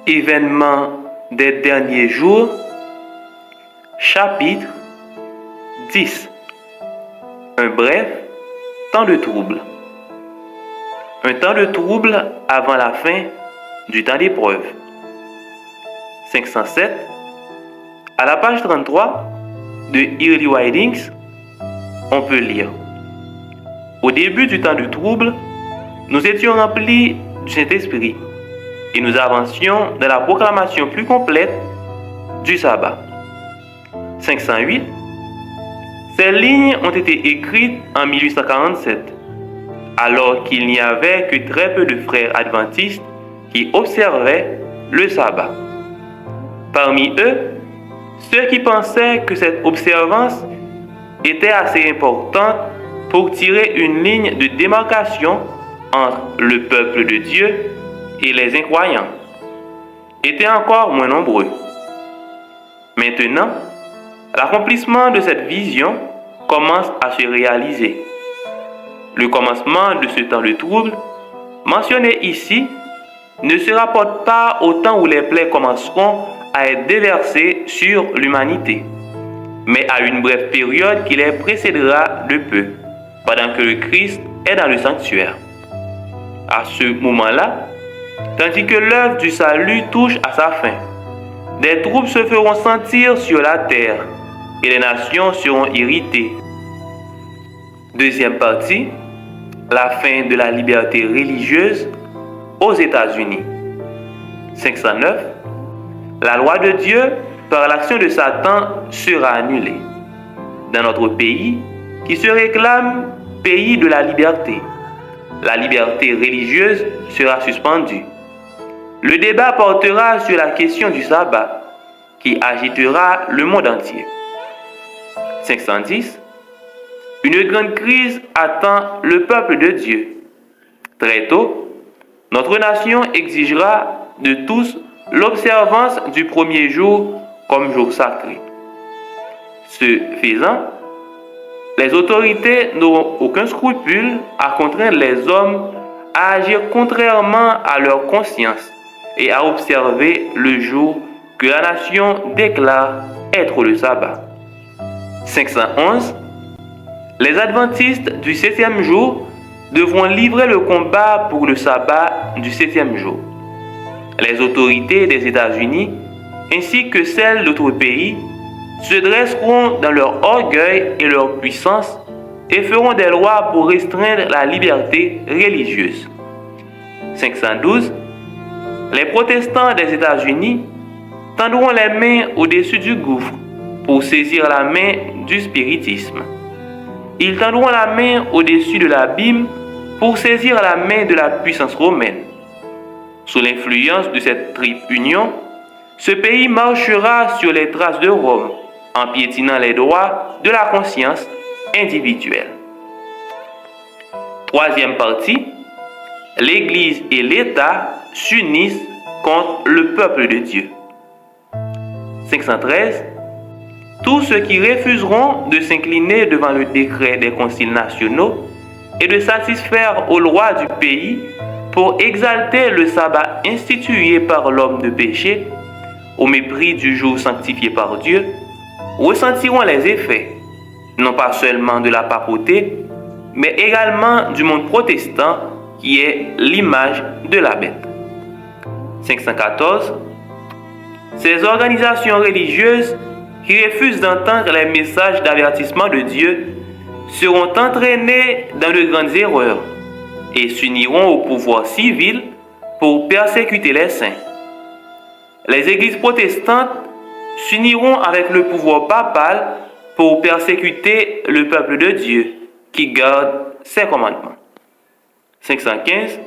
Événements des derniers jours, chapitre 10. Un bref temps de trouble. Un temps de trouble avant la fin du temps d'épreuve. 507. À la page 33 de Early Writings, on peut lire: Au début du temps de trouble, nous étions remplis du Saint-Esprit et nous avancions dans la proclamation plus complète du sabbat. 508. Ces lignes ont été écrites en 1847, alors qu'il n'y avait que très peu de frères adventistes qui observaient le sabbat. Parmi eux, ceux qui pensaient que cette observance était assez importante pour tirer une ligne de démarcation entre le peuple de Dieu et les incroyants étaient encore moins nombreux. Maintenant, l'accomplissement de cette vision commence à se réaliser. Le commencement de ce temps de trouble, mentionné ici, ne se rapporte pas au temps où les plaies commenceront à être déversées sur l'humanité, mais à une brève période qui les précédera de peu, pendant que le Christ est dans le sanctuaire. À ce moment-là, tandis que l'œuvre du salut touche à sa fin, des troubles se feront sentir sur la terre et les nations seront irritées. Deuxième partie, la fin de la liberté religieuse aux États-Unis. 509. La loi de Dieu, par l'action de Satan, sera annulée. Dans notre pays, qui se réclame pays de la liberté religieuse sera suspendue. Le débat portera sur la question du sabbat, qui agitera le monde entier. 510. Une grande crise attend le peuple de Dieu. Très tôt, notre nation exigera de tous l'observance du premier jour comme jour sacré. Ce faisant, les autorités n'auront aucun scrupule à contraindre les hommes à agir contrairement à leur conscience et à observer le jour que la nation déclare être le sabbat. 511. Les adventistes du 7e jour devront livrer le combat pour le sabbat du 7e jour. Les autorités des États-Unis ainsi que celles d'autres pays se dresseront dans leur orgueil et leur puissance et feront des lois pour restreindre la liberté religieuse. 512. Les protestants des États-Unis tendront les mains au-dessus du gouffre pour saisir la main du spiritisme. Ils tendront la main au-dessus de l'abîme pour saisir la main de la puissance romaine. Sous l'influence de cette triple union, ce pays marchera sur les traces de Rome, en piétinant les droits de la conscience individuelle. Troisième partie, l'Église et l'État s'unissent contre le peuple de Dieu. 513. Tous ceux qui refuseront de s'incliner devant le décret des conciles nationaux et de satisfaire aux lois du pays pour exalter le sabbat institué par l'homme de péché, au mépris du jour sanctifié par Dieu, ressentiront les effets, non pas seulement de la papauté, mais également du monde protestant qui est l'image de la bête. 514. Ces organisations religieuses qui refusent d'entendre les messages d'avertissement de Dieu seront entraînées dans de grandes erreurs et s'uniront au pouvoir civil pour persécuter les saints. Les églises protestantes s'uniront avec le pouvoir papal pour persécuter le peuple de Dieu qui garde ses commandements. 515.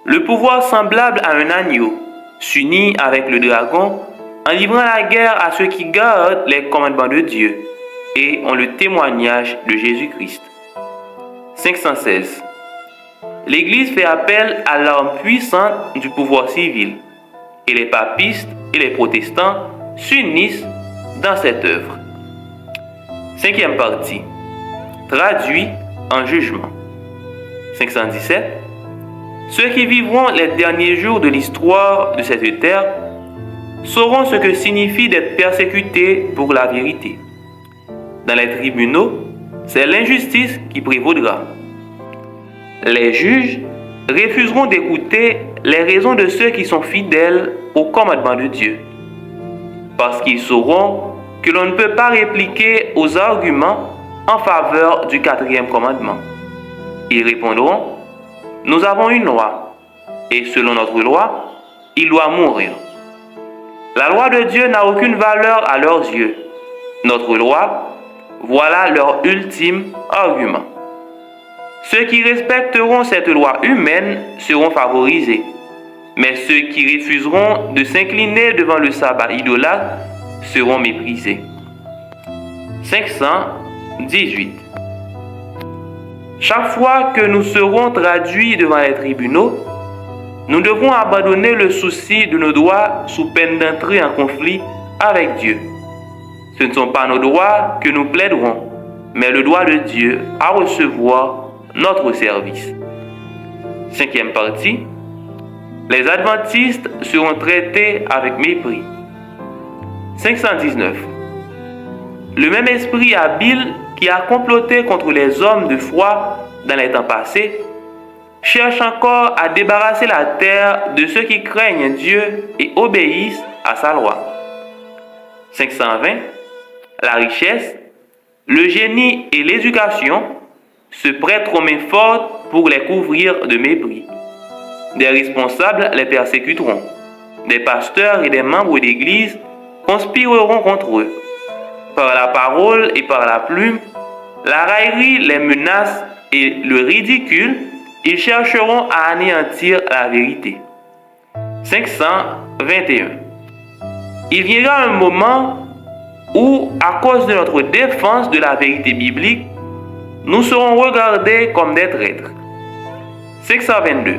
Le pouvoir semblable à un agneau s'unit avec le dragon en livrant la guerre à ceux qui gardent les commandements de Dieu et ont le témoignage de Jésus-Christ. 516. L'Église fait appel à l'arme puissante du pouvoir civil et les papistes et les protestants s'unissent dans cette œuvre. Cinquième partie. Traduit en jugement. 517. Ceux qui vivront les derniers jours de l'histoire de cette terre sauront ce que signifie d'être persécuté pour la vérité. Dans les tribunaux, c'est l'injustice qui prévaudra. Les juges refuseront d'écouter les raisons de ceux qui sont fidèles au commandement de Dieu, parce qu'ils sauront que l'on ne peut pas répliquer aux arguments en faveur du quatrième commandement. Ils répondront: nous avons une loi, et selon notre loi, il doit mourir. La loi de Dieu n'a aucune valeur à leurs yeux. Notre loi, voilà leur ultime argument. Ceux qui respecteront cette loi humaine seront favorisés, mais ceux qui refuseront de s'incliner devant le sabbat idolâtre seront méprisés. 518. Chaque fois que nous serons traduits devant les tribunaux, nous devrons abandonner le souci de nos droits sous peine d'entrer en conflit avec Dieu. Ce ne sont pas nos droits que nous plaiderons, mais le droit de Dieu à recevoir notre service. Cinquième partie. Les adventistes seront traités avec mépris. 519. Le même esprit habile qui a comploté contre les hommes de foi dans les temps passés cherche encore à débarrasser la terre de ceux qui craignent Dieu et obéissent à sa loi. 520. La richesse, le génie et l'éducation se prêtent aux mains fortes pour les couvrir de mépris. Des responsables les persécuteront. Des pasteurs et des membres d'église conspireront contre eux. Par la parole et par la plume, la raillerie les menace et le ridicule, ils chercheront à anéantir la vérité. 521. Il viendra un moment où, à cause de notre défense de la vérité biblique, nous serons regardés comme des traîtres. 522.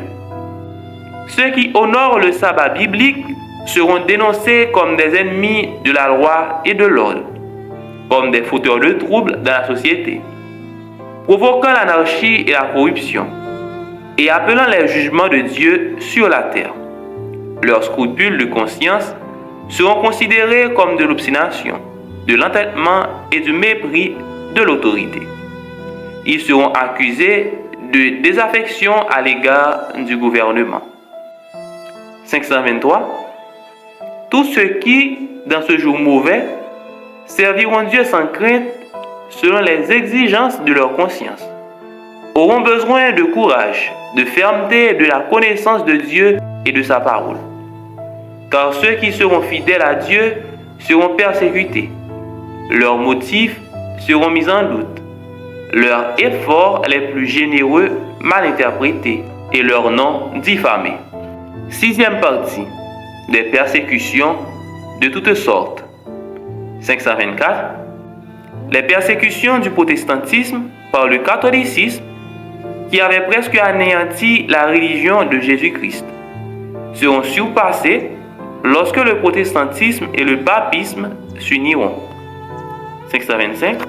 Ceux qui honorent le sabbat biblique seront dénoncés comme des ennemis de la loi et de l'ordre, comme des fauteurs de troubles dans la société, provoquant l'anarchie et la corruption, et appelant les jugements de Dieu sur la terre. Leurs scrupules de conscience seront considérés comme de l'obstination, de l'entêtement et du mépris de l'autorité. Ils seront accusés de désaffection à l'égard du gouvernement. 523. Tous ceux qui, dans ce jour mauvais, serviront Dieu sans crainte selon les exigences de leur conscience, auront besoin de courage, de fermeté et de la connaissance de Dieu et de sa parole. Car ceux qui seront fidèles à Dieu seront persécutés. Leurs motifs seront mis en doute, leurs efforts les plus généreux mal interprétés et leurs noms diffamés. Sixième partie. Des persécutions de toutes sortes. 524. Les persécutions du protestantisme par le catholicisme qui avait presque anéanti la religion de Jésus-Christ seront surpassées lorsque le protestantisme et le papisme s'uniront. 525.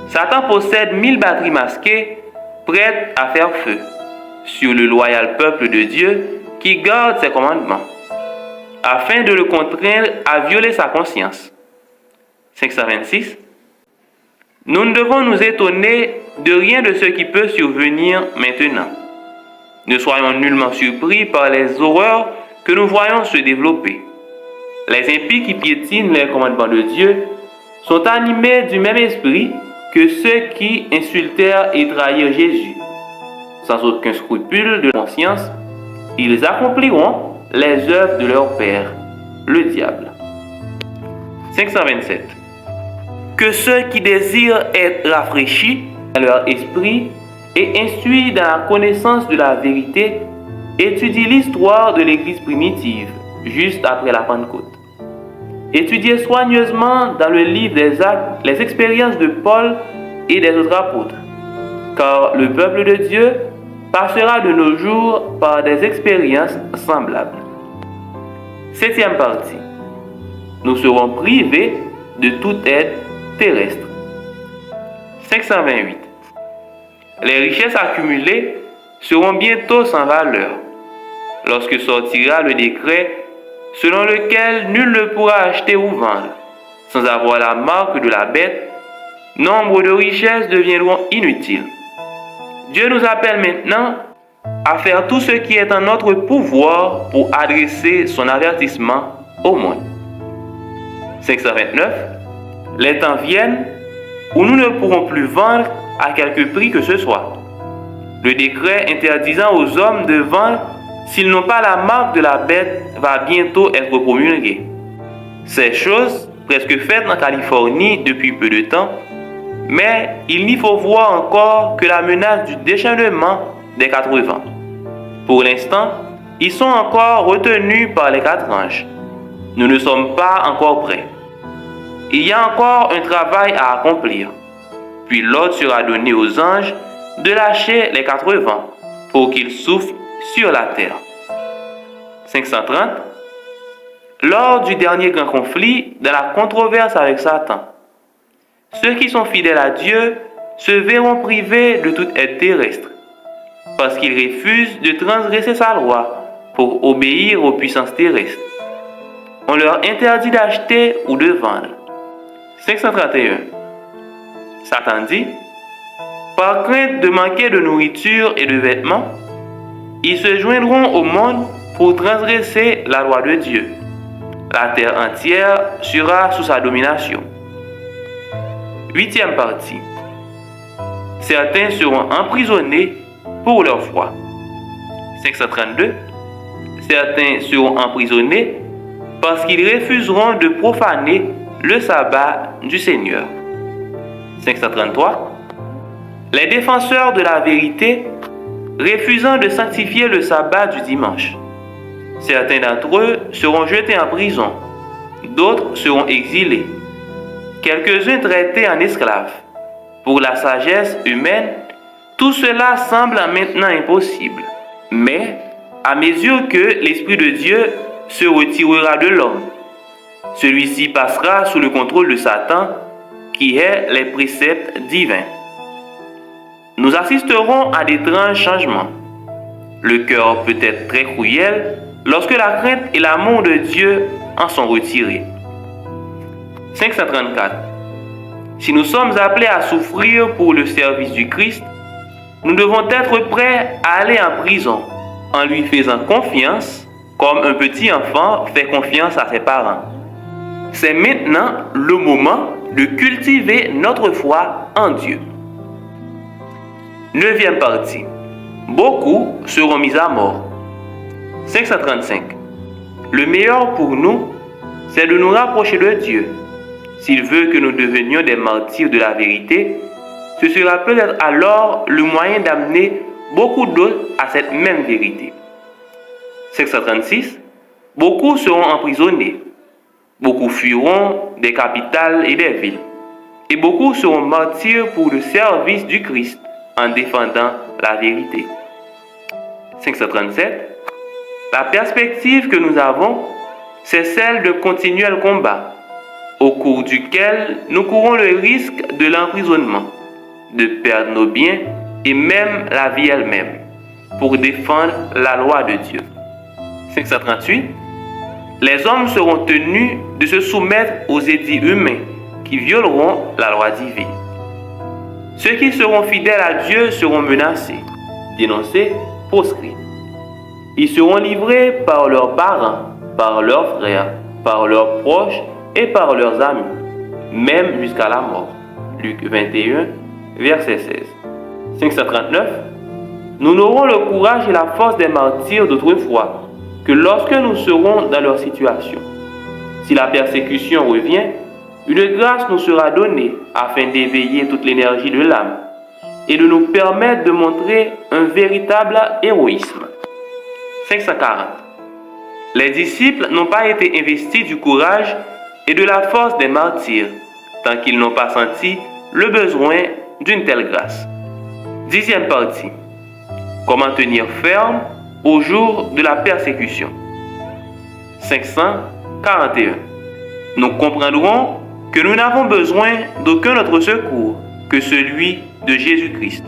Satan possède 1000 batteries masquées prêtes à faire feu sur le loyal peuple de Dieu qui garde ses commandements, afin de le contraindre à violer sa conscience. 526. Nous ne devons nous étonner de rien de ce qui peut survenir maintenant. Ne soyons nullement surpris par les horreurs que nous voyons se développer. Les impies qui piétinent les commandements de Dieu sont animés du même esprit que ceux qui insultèrent et trahirent Jésus. Sans aucun scrupule de conscience, ils accompliront les œuvres de leur père, le diable. 527. Que ceux qui désirent être rafraîchis dans leur esprit et instruits dans la connaissance de la vérité étudient l'histoire de l'Église primitive, juste après la Pentecôte. Étudiez soigneusement dans le livre des Actes les expériences de Paul et des autres apôtres, car le peuple de Dieu passera de nos jours par des expériences semblables. Septième partie. Nous serons privés de toute aide terrestre. 528. Les richesses accumulées seront bientôt sans valeur, lorsque sortira le décret selon lequel nul ne pourra acheter ou vendre sans avoir la marque de la bête. Nombre de richesses deviendront inutiles. Dieu nous appelle maintenant à faire tout ce qui est en notre pouvoir pour adresser son avertissement au monde. 529. Les temps viennent où nous ne pourrons plus vendre à quelque prix que ce soit. Le décret interdisant aux hommes de vendre s'ils n'ont pas la marque de la bête va bientôt être promulgué. Ces choses, presque faites en Californie depuis peu de temps, mais il n'y faut voir encore que la menace du déchaînement des 4 vents. Pour l'instant, ils sont encore retenus par les 4 anges. Nous ne sommes pas encore prêts. Il y a encore un travail à accomplir. Puis l'ordre sera donné aux anges de lâcher les 4 vents pour qu'ils soufflent sur la terre. 530. Lors du dernier grand conflit, dans la controverse avec Satan, ceux qui sont fidèles à Dieu se verront privés de toute aide terrestre, parce qu'ils refusent de transgresser sa loi pour obéir aux puissances terrestres. On leur interdit d'acheter ou de vendre. 531. Satan dit, par crainte de manquer de nourriture et de vêtements, ils se joindront au monde pour transgresser la loi de Dieu. La terre entière sera sous sa domination. 8e partie. Certains seront emprisonnés pour leur foi. 532. Certains seront emprisonnés parce qu'ils refuseront de profaner le sabbat du Seigneur. 533. Les défenseurs de la vérité refusant de sanctifier le sabbat du dimanche. Certains d'entre eux seront jetés en prison, d'autres seront exilés, quelques-uns traités en esclaves. Pour la sagesse humaine, tout cela semble maintenant impossible. Mais, à mesure que l'Esprit de Dieu se retirera de l'homme, celui-ci passera sous le contrôle de Satan, qui est les préceptes divins. Nous assisterons à d'étranges changements. Le cœur peut être très cruel lorsque la crainte et l'amour de Dieu en sont retirés. 534. Si nous sommes appelés à souffrir pour le service du Christ, nous devons être prêts à aller en prison en lui faisant confiance comme un petit enfant fait confiance à ses parents. C'est maintenant le moment de cultiver notre foi en Dieu. 9e partie. Beaucoup seront mis à mort. 535. Le meilleur pour nous, c'est de nous rapprocher de Dieu. S'il veut que nous devenions des martyrs de la vérité, ce sera peut-être alors le moyen d'amener beaucoup d'autres à cette même vérité. 536. Beaucoup seront emprisonnés. Beaucoup fuiront des capitales et des villes. Et beaucoup seront martyrs pour le service du Christ en défendant la vérité. 537. La perspective que nous avons, c'est celle de continuel combat, au cours duquel nous courons le risque de l'emprisonnement, de perdre nos biens et même la vie elle-même, pour défendre la loi de Dieu. 538. Les hommes seront tenus de se soumettre aux édits humains qui violeront la loi divine. Ceux qui seront fidèles à Dieu seront menacés, dénoncés, proscrits. Ils seront livrés par leurs parents, par leurs frères, par leurs proches et par leurs amis, même jusqu'à la mort. Luc 21, verset 16. 539. Nous n'aurons le courage et la force des martyrs d'autrefois que lorsque nous serons dans leur situation. Si la persécution revient, une grâce nous sera donnée afin d'éveiller toute l'énergie de l'âme et de nous permettre de montrer un véritable héroïsme. 540. Les disciples n'ont pas été investis du courage et de la force des martyrs, tant qu'ils n'ont pas senti le besoin d'une telle grâce. 10e partie. Comment tenir ferme au jour de la persécution. 541. Nous comprendrons que nous n'avons besoin d'aucun autre secours que celui de Jésus-Christ.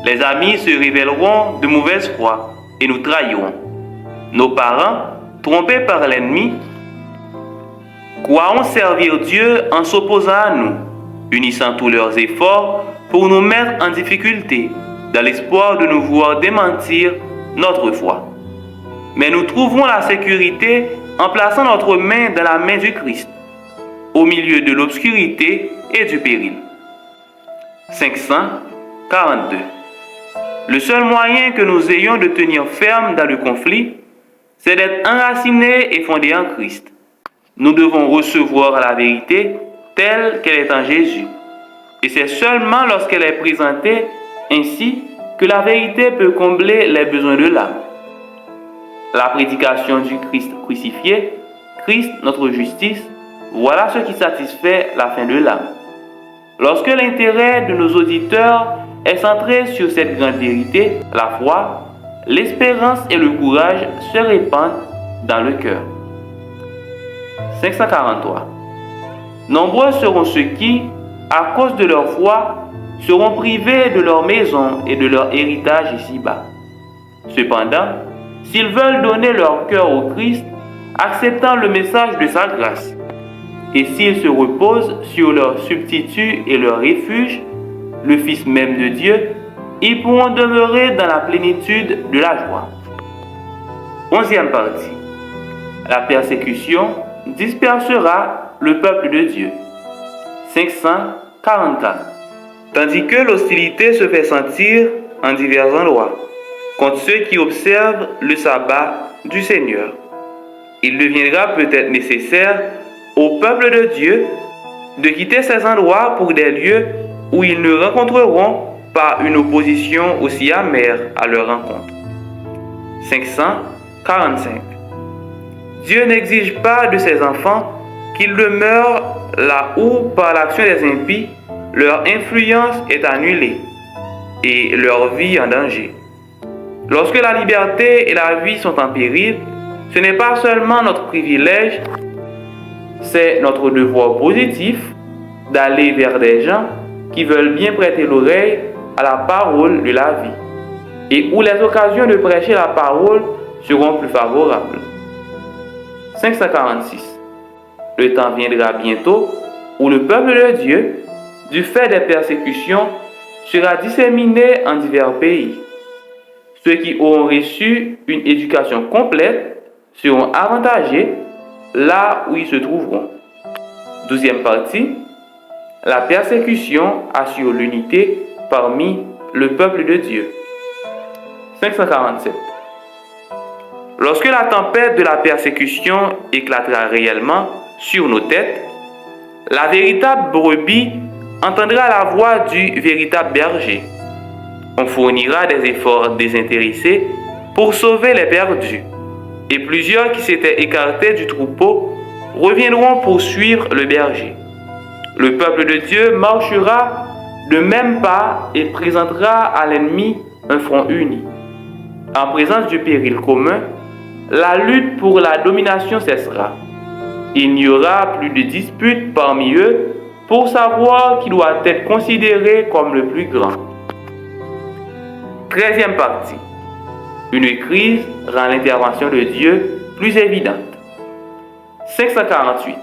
Les amis se révéleront de mauvaise foi et nous trahiront. Nos parents, trompés par l'ennemi, croiront servir Dieu en s'opposant à nous, unissant tous leurs efforts pour nous mettre en difficulté, dans l'espoir de nous voir démentir notre foi. Mais nous trouverons la sécurité en plaçant notre main dans la main du Christ, au milieu de l'obscurité et du péril. 542. Le seul moyen que nous ayons de tenir ferme dans le conflit, c'est d'être enracinés et fondés en Christ. Nous devons recevoir la vérité telle qu'elle est en Jésus. Et c'est seulement lorsqu'elle est présentée ainsi que la vérité peut combler les besoins de l'âme. La prédication du Christ crucifié, Christ notre justice, voilà ce qui satisfait la faim de l'âme. Lorsque l'intérêt de nos auditeurs est centré sur cette grande vérité, la foi, l'espérance et le courage se répandent dans le cœur. 543. Nombreux seront ceux qui, à cause de leur foi, seront privés de leur maison et de leur héritage ici-bas. Cependant, s'ils veulent donner leur cœur au Christ, acceptant le message de sa grâce, et s'ils se reposent sur leur substitut et leur refuge, le Fils même de Dieu, ils pourront demeurer dans la plénitude de la joie. 11e partie. La persécution dispersera le peuple de Dieu. 544. Tandis que l'hostilité se fait sentir en divers endroits contre ceux qui observent le sabbat du Seigneur, il deviendra peut-être nécessaire au peuple de Dieu de quitter ces endroits pour des lieux où ils ne rencontreront pas une opposition aussi amère à leur rencontre. 545. Dieu n'exige pas de ses enfants qu'ils demeurent là où, par l'action des impies, leur influence est annulée et leur vie en danger. Lorsque la liberté et la vie sont en péril, ce n'est pas seulement notre privilège, c'est notre devoir positif d'aller vers des gens qui veulent bien prêter l'oreille à la parole de la vie et où les occasions de prêcher la parole seront plus favorables. 546. Le temps viendra bientôt où le peuple de Dieu, du fait des persécutions, sera disséminé en divers pays. Ceux qui auront reçu une éducation complète seront avantagés là où ils se trouveront. 12e partie. La persécution assure l'unité parmi le peuple de Dieu. 547. Lorsque la tempête de la persécution éclatera réellement sur nos têtes, la véritable brebis entendra la voix du véritable berger. On fournira des efforts désintéressés pour sauver les perdus, et plusieurs qui s'étaient écartés du troupeau reviendront pour suivre le berger. Le peuple de Dieu marchera de même pas et présentera à l'ennemi un front uni. En présence du péril commun, la lutte pour la domination cessera. Il n'y aura plus de dispute parmi eux pour savoir qui doit être considéré comme le plus grand. 13e partie. Une crise rend l'intervention de Dieu plus évidente. 548.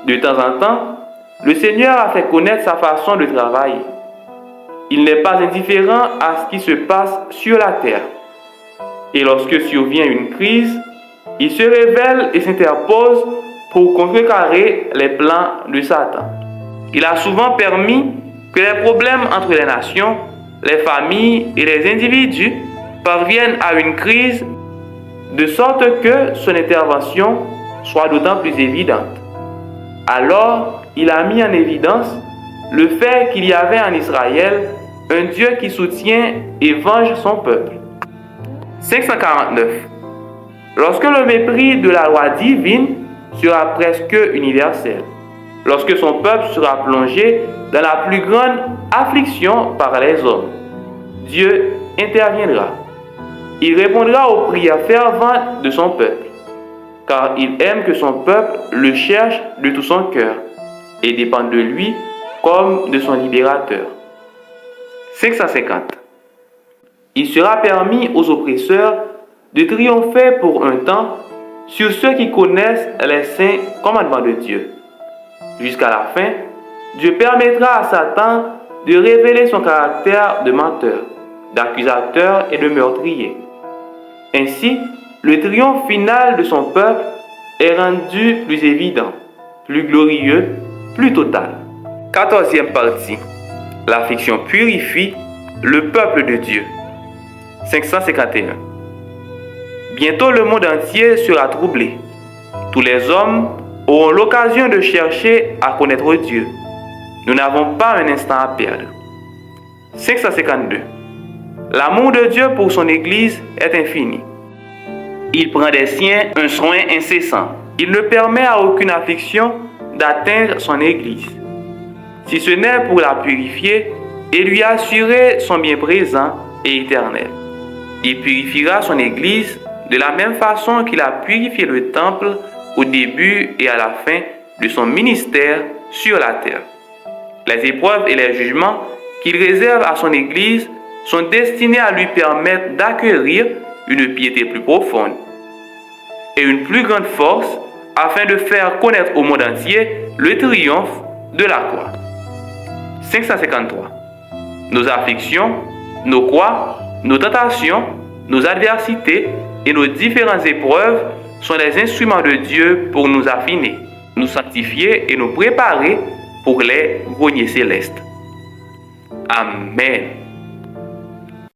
De temps en temps, le Seigneur a fait connaître sa façon de travailler. Il n'est pas indifférent à ce qui se passe sur la terre. Et lorsque survient une crise, il se révèle et s'interpose pour contrecarrer les plans de Satan. Il a souvent permis que les problèmes entre les nations, les familles et les individus parviennent à une crise de sorte que son intervention soit d'autant plus évidente. Alors, il a mis en évidence le fait qu'il y avait en Israël un Dieu qui soutient et venge son peuple. 549. Lorsque le mépris de la loi divine sera presque universel, lorsque son peuple sera plongé dans la plus grande affliction par les hommes, Dieu interviendra. Il répondra aux prières ferventes de son peuple, car il aime que son peuple le cherche de tout son cœur et dépend de lui comme de son libérateur. 550. Il sera permis aux oppresseurs de triompher pour un temps sur ceux qui connaissent les saints commandements de Dieu. Jusqu'à la fin, Dieu permettra à Satan de révéler son caractère de menteur, d'accusateur et de meurtrier. Ainsi, le triomphe final de son peuple est rendu plus évident, plus glorieux, plus total. 14e partie. L'affliction purifie le peuple de Dieu. 551. Bientôt le monde entier sera troublé. Tous les hommes auront l'occasion de chercher à connaître Dieu. Nous n'avons pas un instant à perdre. 552. L'amour de Dieu pour son Église est infini. Il prend des siens un soin incessant. Il ne permet à aucune affliction d'atteindre son Église, si ce n'est pour la purifier et lui assurer son bien présent et éternel. Il purifiera son Église de la même façon qu'il a purifié le temple au début et à la fin de son ministère sur la terre. Les épreuves et les jugements qu'il réserve à son Église sont destinés à lui permettre d'acquérir une piété plus profonde et une plus grande force afin de faire connaître au monde entier le triomphe de la croix. 553. Nos afflictions, nos croix, nos tentations, nos adversités et nos différentes épreuves sont des instruments de Dieu pour nous affiner, nous sanctifier et nous préparer pour les greniers célestes. Amen.